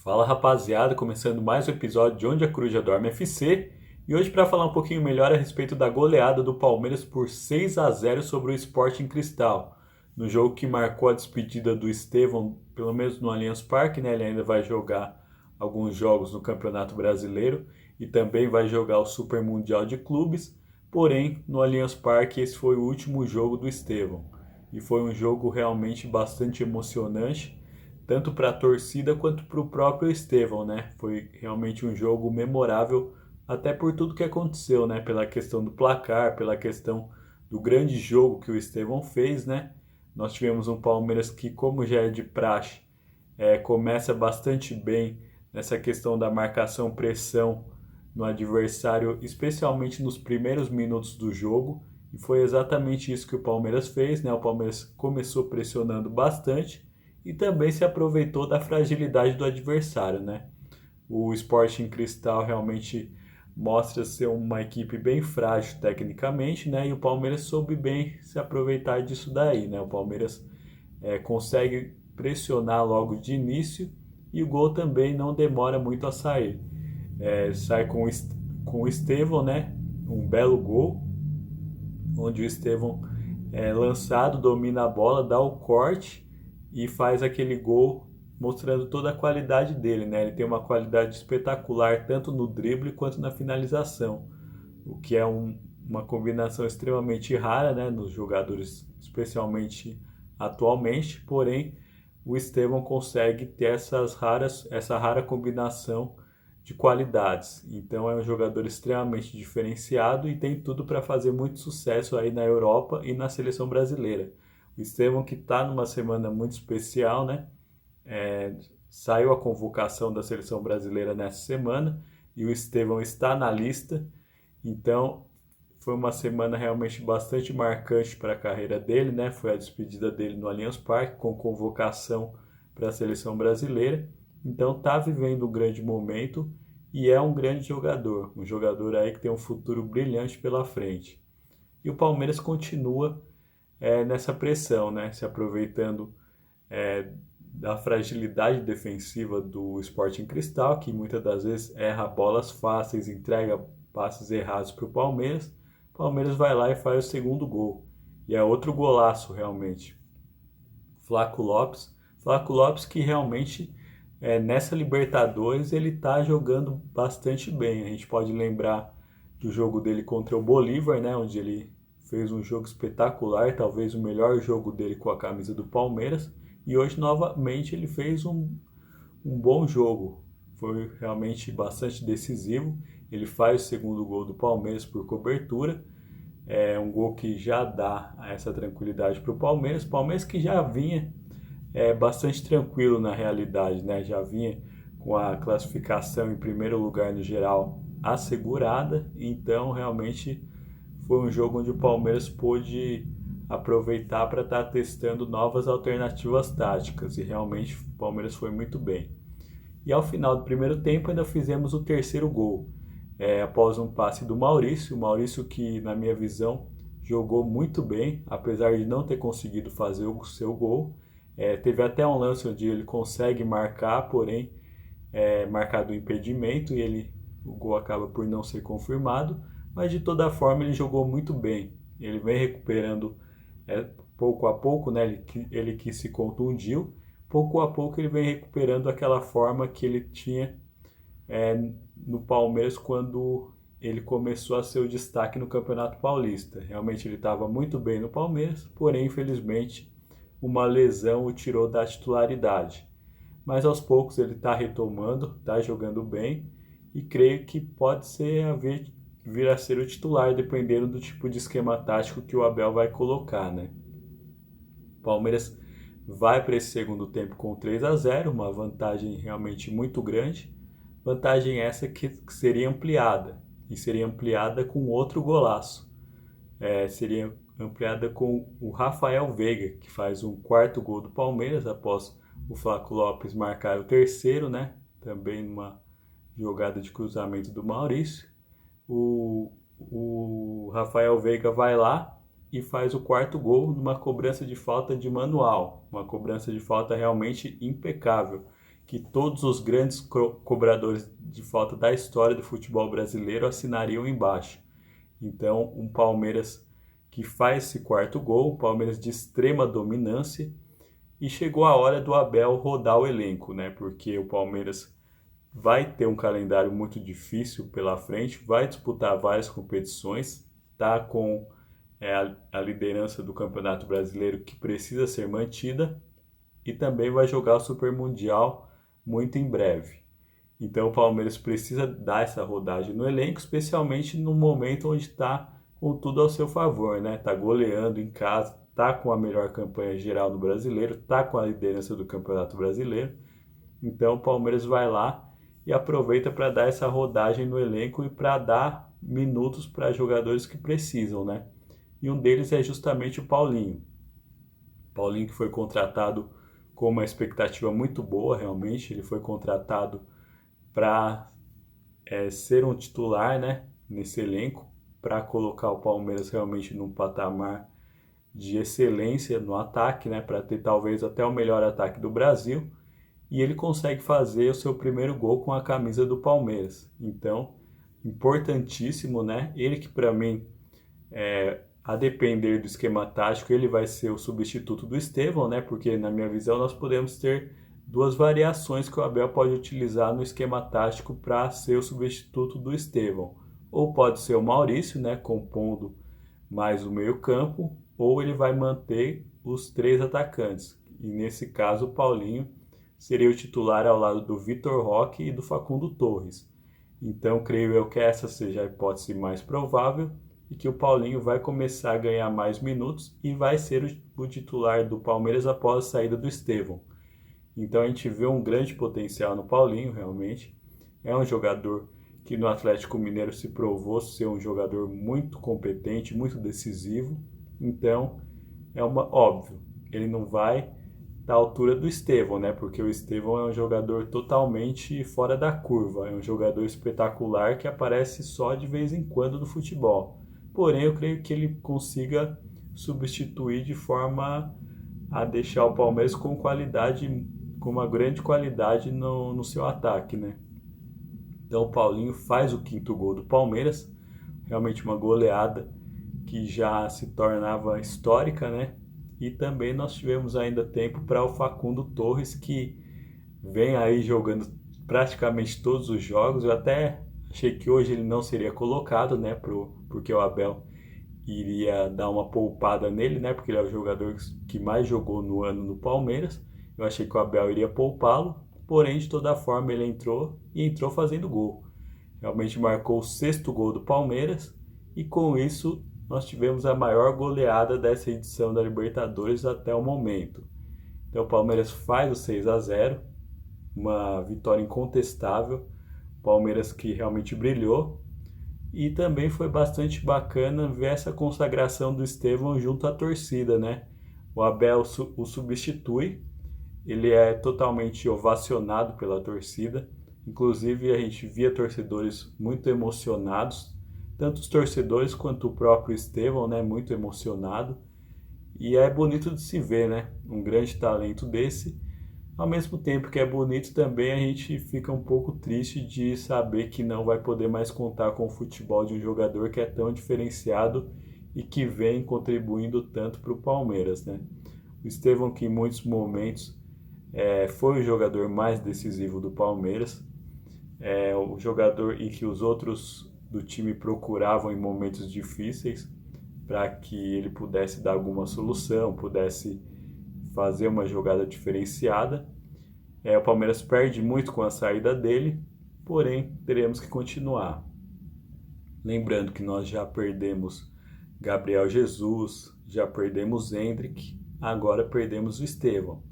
Fala rapaziada, começando mais um episódio de Onde a Coruja Dorme FC e hoje para falar um pouquinho melhor a respeito da goleada do Palmeiras por 6-0 sobre o Sporting Cristal, no jogo que marcou a despedida do Estevão, pelo menos no Allianz Parque, né? Ele ainda vai jogar alguns jogos no Campeonato Brasileiro e também vai jogar o Super Mundial de Clubes, porém no Allianz Parque esse foi o último jogo do Estevão e foi um jogo realmente bastante emocionante tanto para a torcida quanto para o próprio Estevão, né? Foi realmente um jogo memorável, até por tudo que aconteceu, né? Pela questão do placar, pela questão do grande jogo que o Estevão fez, né? Nós tivemos um Palmeiras que, como já é de praxe, começa bastante bem nessa questão da marcação-pressão no adversário, especialmente nos primeiros minutos do jogo. E foi exatamente isso que o Palmeiras fez, né? O Palmeiras começou pressionando bastante e também se aproveitou da fragilidade do adversário, né? O Sporting Cristal realmente mostra ser uma equipe bem frágil tecnicamente, né? E o Palmeiras soube bem se aproveitar disso daí, né? O Palmeiras consegue pressionar logo de início e o gol também não demora muito a sair. Sai com o Estevão, né? Um belo gol, onde o Estevão é lançado, domina a bola, dá o corte e faz aquele gol mostrando toda a qualidade dele, né? Ele tem uma qualidade espetacular tanto no drible quanto na finalização, o que é uma combinação extremamente rara, né, nos jogadores, especialmente atualmente. Porém, o Estevão consegue ter essa rara combinação de qualidades. Então é um jogador extremamente diferenciado e tem tudo para fazer muito sucesso aí na Europa e na seleção brasileira. O Estevão que está numa semana muito especial, né? É, Saiu a convocação da seleção brasileira nessa semana e o Estevão está na lista. Então foi uma semana realmente bastante marcante para a carreira dele, né? Foi a despedida dele no Allianz Parque com convocação para a seleção brasileira. Então está vivendo um grande momento e é um grande jogador, um jogador aí que tem um futuro brilhante pela frente. E o Palmeiras continua nessa pressão, né? Se aproveitando da fragilidade defensiva do Sporting Cristal, que muitas das vezes erra bolas fáceis, entrega passes errados para o Palmeiras. O Palmeiras vai lá e faz o segundo gol. E é outro golaço realmente. Flaco Lopes que realmente nessa Libertadores ele está jogando bastante bem. A gente pode lembrar do jogo dele contra o Bolívar, né, onde ele fez um jogo espetacular, talvez o melhor jogo dele com a camisa do Palmeiras. E hoje novamente ele fez um bom jogo. Foi realmente bastante decisivo. Ele faz o segundo gol do Palmeiras por cobertura. É um gol que já dá essa tranquilidade para o Palmeiras. Palmeiras que já vinha bastante tranquilo na realidade, né? Já vinha com a classificação em primeiro lugar no geral assegurada. Então realmente foi um jogo onde o Palmeiras pôde aproveitar para estar testando novas alternativas táticas e realmente o Palmeiras foi muito bem. E ao final do primeiro tempo ainda fizemos o terceiro gol, após um passe do Maurício. O Maurício que, na minha visão, jogou muito bem, apesar de não ter conseguido fazer o seu gol. Teve até um lance onde ele consegue marcar, porém marcado o impedimento e o gol acaba por não ser confirmado, mas de toda forma ele jogou muito bem. Ele vem recuperando pouco a pouco, né? Ele que se contundiu, pouco a pouco ele vem recuperando aquela forma que ele tinha no Palmeiras quando ele começou a ser o destaque no Campeonato Paulista. Realmente ele estava muito bem no Palmeiras, porém, infelizmente, uma lesão o tirou da titularidade. Mas aos poucos ele está retomando, está jogando bem e creio que pode vir a ser o titular, dependendo do tipo de esquema tático que o Abel vai colocar, né? O Palmeiras vai para esse segundo tempo com 3-0, uma vantagem realmente muito grande. Vantagem essa que seria ampliada, e seria ampliada com outro golaço. Seria ampliada com o Rafael Veiga, que faz um quarto gol do Palmeiras após o Flaco Lopes marcar o terceiro, né? Também numa jogada de cruzamento do Maurício. O Rafael Veiga vai lá e faz o quarto gol numa cobrança de falta de manual, uma cobrança de falta realmente impecável. que todos os grandes cobradores de falta da história do futebol brasileiro assinariam embaixo. Então, um Palmeiras que faz esse quarto gol, um Palmeiras de extrema dominância, e chegou a hora do Abel rodar o elenco, né? Porque o Palmeiras vai ter um calendário muito difícil pela frente, vai disputar várias competições, tá com a liderança do Campeonato Brasileiro que precisa ser mantida e também vai jogar o Super Mundial muito em breve. Então o Palmeiras precisa dar essa rodagem no elenco, especialmente no momento onde está com tudo ao seu favor, né? Está goleando em casa, está com a melhor campanha geral no Brasileiro, está com a liderança do Campeonato Brasileiro. Então o Palmeiras vai lá e aproveita para dar essa rodagem no elenco e para dar minutos para jogadores que precisam, né? E um deles é justamente o Paulinho. Paulinho que foi contratado com uma expectativa muito boa, realmente. Ele foi contratado para ser um titular, né, nesse elenco, para colocar o Palmeiras realmente num patamar de excelência no ataque, né, para ter talvez até o melhor ataque do Brasil. E ele consegue fazer o seu primeiro gol com a camisa do Palmeiras. Então, importantíssimo, né? Ele que para mim, a depender do esquema tático, ele vai ser o substituto do Estevão, né? Porque na minha visão nós podemos ter duas variações que o Abel pode utilizar no esquema tático para ser o substituto do Estevão. Ou pode ser o Maurício, né, compondo mais o meio-campo, ou ele vai manter os três atacantes. E nesse caso o Paulinho seria o titular ao lado do Vitor Roque e do Facundo Torres. Então creio eu que essa seja a hipótese mais provável e que o Paulinho vai começar a ganhar mais minutos e vai ser o titular do Palmeiras após a saída do Estevão. Então a gente vê um grande potencial no Paulinho, realmente. É um jogador que no Atlético Mineiro se provou ser um jogador muito competente, muito decisivo. Então, óbvio, ele não vai da altura do Estevão, né? Porque o Estevão é um jogador totalmente fora da curva, é um jogador espetacular que aparece só de vez em quando no futebol. Porém, eu creio que ele consiga substituir de forma a deixar o Palmeiras com qualidade, com uma grande qualidade no seu ataque, né? Então o Paulinho faz o quinto gol do Palmeiras, realmente uma goleada que já se tornava histórica, né? E também nós tivemos ainda tempo para o Facundo Torres, que vem aí jogando praticamente todos os jogos. Eu até achei que hoje ele não seria colocado, né? Porque o Abel iria dar uma poupada nele, né? Porque ele é o jogador que mais jogou no ano no Palmeiras. Eu achei que o Abel iria poupá-lo, porém, de toda forma, ele entrou e entrou fazendo gol. Realmente marcou o sexto gol do Palmeiras e com isso nós tivemos a maior goleada dessa edição da Libertadores até o momento. Então o Palmeiras faz o 6-0, uma vitória incontestável, Palmeiras que realmente brilhou, e também foi bastante bacana ver essa consagração do Estevão junto à torcida, né? O Abel o substitui, ele é totalmente ovacionado pela torcida, inclusive a gente via torcedores muito emocionados, tanto os torcedores quanto o próprio Estevão, né, muito emocionado. E é bonito de se ver, né, um grande talento desse. Ao mesmo tempo que é bonito também, a gente fica um pouco triste de saber que não vai poder mais contar com o futebol de um jogador que é tão diferenciado e que vem contribuindo tanto para o Palmeiras, né. O Estevão, que em muitos momentos foi o jogador mais decisivo do Palmeiras, o jogador em que os outros do time procuravam em momentos difíceis para que ele pudesse dar alguma solução, pudesse fazer uma jogada diferenciada. O Palmeiras perde muito com a saída dele, porém teremos que continuar. Lembrando que nós já perdemos Gabriel Jesus, já perdemos Endrick, agora perdemos o Estevão.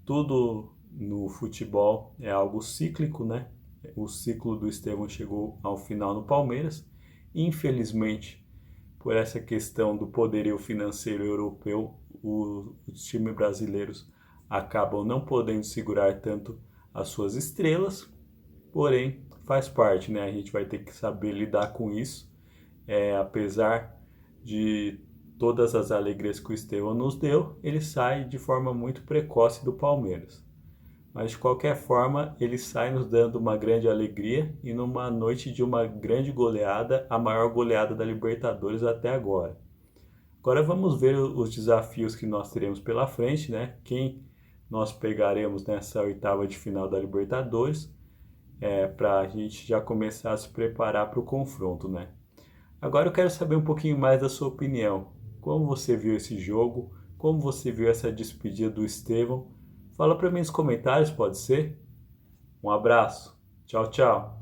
Tudo no futebol é algo cíclico, né? O ciclo do Estevão chegou ao final no Palmeiras. Infelizmente, por essa questão do poderio financeiro europeu, os times brasileiros acabam não podendo segurar tanto as suas estrelas, porém faz parte, né? A gente vai ter que saber lidar com isso, apesar de todas as alegrias que o Estevão nos deu, ele sai de forma muito precoce do Palmeiras. Mas de qualquer forma, ele sai nos dando uma grande alegria e numa noite de uma grande goleada, a maior goleada da Libertadores até agora. Agora vamos ver os desafios que nós teremos pela frente, né? Quem nós pegaremos nessa oitava de final da Libertadores, para a gente já começar a se preparar para o confronto, né? Agora eu quero saber um pouquinho mais da sua opinião. Como você viu esse jogo? Como você viu essa despedida do Estevão? Fala para mim nos comentários, pode ser? Um abraço. Tchau, tchau.